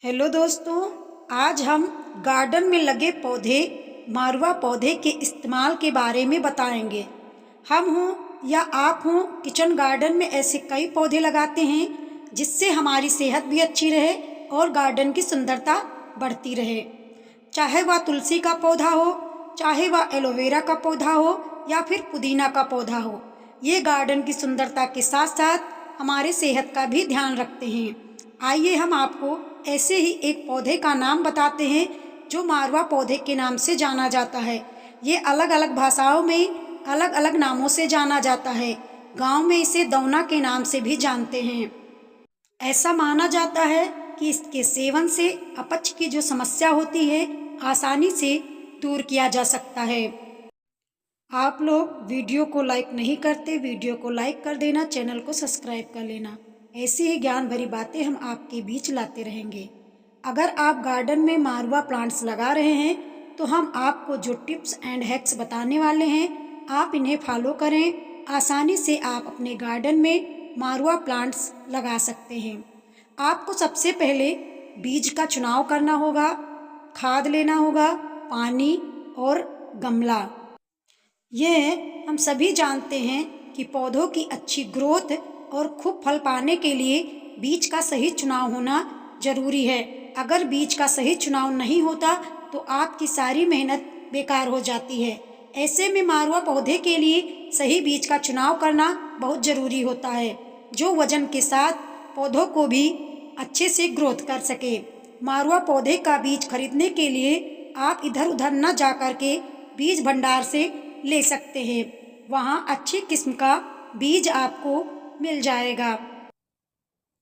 Hello दोस्तों, आज हम गार्डन में लगे पौधे मारवा पौधे के इस्तेमाल के बारे में बताएंगे। हम हों या आप हों, किचन गार्डन में ऐसे कई पौधे लगाते हैं जिससे हमारी सेहत भी अच्छी रहे और गार्डन की सुंदरता बढ़ती रहे। चाहे वह तुलसी का पौधा हो, चाहे वह एलोवेरा का पौधा हो या फिर पुदीना का पौधा हो, ये गार्डन की सुंदरता के साथ साथ हमारे सेहत का भी ध्यान रखते हैं। आइए हम आपको ऐसे ही एक पौधे का नाम बताते हैं जो मारवा पौधे के नाम से जाना जाता है। ये अलग अलग भाषाओं में अलग अलग नामों से जाना जाता है। गांव में इसे दौना के नाम से भी जानते हैं। ऐसा माना जाता है कि इसके सेवन से अपच की जो समस्या होती है आसानी से दूर किया जा सकता है। आप लोग वीडियो को लाइक नहीं करते, वीडियो को लाइक कर देना, चैनल को सब्सक्राइब कर लेना। ऐसी ही ज्ञान भरी बातें हम आपके बीच लाते रहेंगे। अगर आप गार्डन में मारवा प्लांट्स लगा रहे हैं तो हम आपको जो टिप्स एंड हैक्स बताने वाले हैं आप इन्हें फॉलो करें। आसानी से आप अपने गार्डन में मारवा प्लांट्स लगा सकते हैं। आपको सबसे पहले बीज का चुनाव करना होगा, खाद लेना होगा, पानी और गमला। यह हम सभी जानते हैं कि पौधों की अच्छी ग्रोथ और खूब फल पाने के लिए बीज का सही चुनाव होना जरूरी है। अगर बीज का सही चुनाव नहीं होता तो आपकी सारी मेहनत बेकार हो जाती है। ऐसे में मारवा पौधे के लिए सही बीज का चुनाव करना बहुत ज़रूरी होता है, जो वजन के साथ पौधों को भी अच्छे से ग्रोथ कर सके। मारवा पौधे का बीज खरीदने के लिए आप इधर उधर न जा कर के बीज भंडार से ले सकते हैं। वहाँ अच्छी किस्म का बीज आपको मिल जाएगा।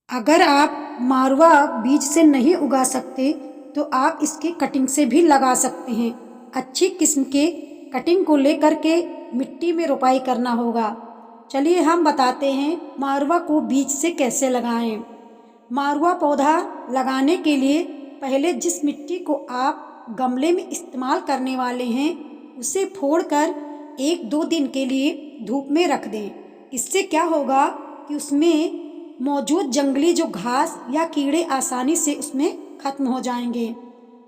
अगर आप मारवा बीज से नहीं उगा सकते तो आप इसकी कटिंग से भी लगा सकते हैं। अच्छी किस्म के कटिंग को लेकर के मिट्टी में रोपाई करना होगा। चलिए हम बताते हैं मारवा को बीज से कैसे लगाएं। मारवा पौधा लगाने के लिए पहले जिस मिट्टी को आप गमले में इस्तेमाल करने वाले हैं उसे फोड़कर 1-2 दिन के लिए धूप में रख दें। इससे क्या होगा कि उसमें मौजूद जंगली जो घास या कीड़े आसानी से उसमें खत्म हो जाएंगे।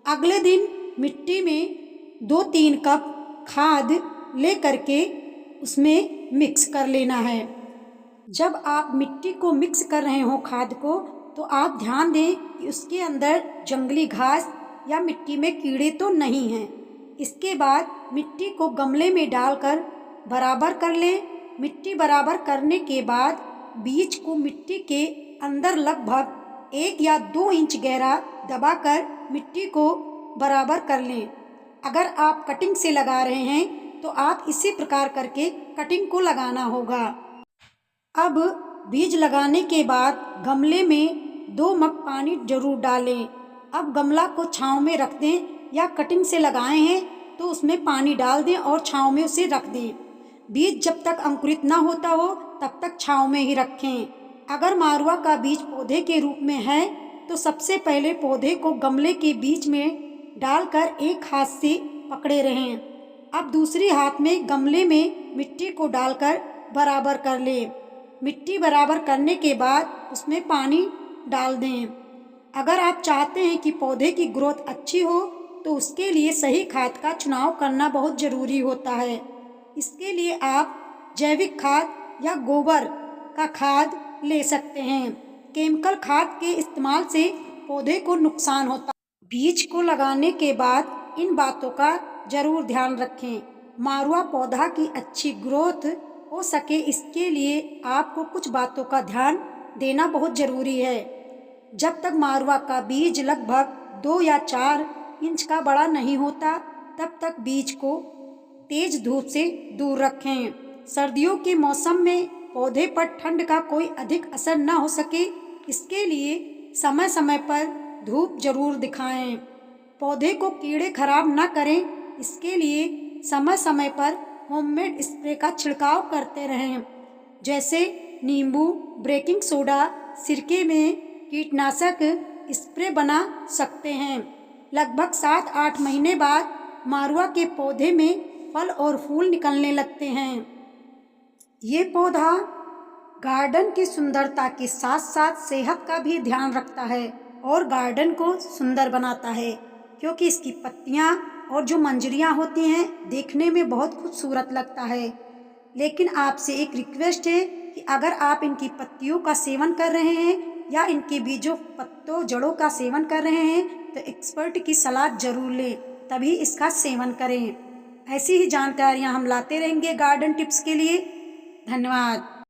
अगले दिन मिट्टी में 2-3 कप खाद ले करके उसमें मिक्स कर लेना है। जब आप मिट्टी को मिक्स कर रहे हो खाद को, तो आप ध्यान दें कि उसके अंदर जंगली घास या मिट्टी में कीड़े तो नहीं हैं। इसके बाद मिट्टी को गमले में डालकर बराबर कर लें। मिट्टी बराबर करने के बाद बीज को मिट्टी के अंदर लगभग 1 या 2 इंच गहरा दबाकर मिट्टी को बराबर कर लें। अगर आप कटिंग से लगा रहे हैं तो आप इसी प्रकार करके कटिंग को लगाना होगा। अब बीज लगाने के बाद गमले में 2 मग पानी जरूर डालें। अब गमला को छांव में रख दें या कटिंग से लगाए हैं तो उसमें पानी डाल दें और छांव में उसे रख दें। बीज जब तक अंकुरित ना होता हो तब तक छांव में ही रखें। अगर मारवा का बीज पौधे के रूप में है तो सबसे पहले पौधे को गमले के बीच में डालकर एक हाथ से पकड़े रहें। अब दूसरी हाथ में गमले में मिट्टी को डालकर बराबर कर लें। मिट्टी बराबर करने के बाद उसमें पानी डाल दें। अगर आप चाहते हैं कि पौधे की ग्रोथ अच्छी हो तो उसके लिए सही खाद का चुनाव करना बहुत ज़रूरी होता है। इसके लिए आप जैविक खाद या गोबर का खाद ले सकते हैं। केमिकल खाद के इस्तेमाल से पौधे को नुकसान होता है। बीज को लगाने के बाद इन बातों का ज़रूर ध्यान रखें। मारवा पौधा की अच्छी ग्रोथ हो सके इसके लिए आपको कुछ बातों का ध्यान देना बहुत ज़रूरी है। जब तक मारवा का बीज लगभग 2 या 4 इंच का बड़ा नहीं होता तब तक बीज को तेज धूप से दूर रखें। सर्दियों के मौसम में पौधे पर ठंड का कोई अधिक असर न हो सके इसके लिए समय समय पर धूप जरूर दिखाएं। पौधे को कीड़े खराब न करें इसके लिए समय समय पर होममेड स्प्रे का छिड़काव करते रहें, जैसे नींबू, बेकिंग सोडा, सिरके में कीटनाशक स्प्रे बना सकते हैं। लगभग 7-8 महीने बाद मारवा के पौधे में फल और फूल निकलने लगते हैं। ये पौधा गार्डन की सुंदरता के साथ साथ सेहत का भी ध्यान रखता है। और गार्डन को सुंदर बनाता है, क्योंकि इसकी पत्तियाँ और जो मंजरियाँ होती हैं देखने में बहुत खूबसूरत लगता है। लेकिन आपसे एक रिक्वेस्ट है कि अगर आप इनकी पत्तियों का सेवन कर रहे हैं या इनके बीजों, पत्तों, जड़ों का सेवन कर रहे हैं तो एक्सपर्ट की सलाह जरूर लें, तभी इसका सेवन करें। ऐसी ही जानकारियाँ हम लाते रहेंगे गार्डन टिप्स के लिए। धन्यवाद।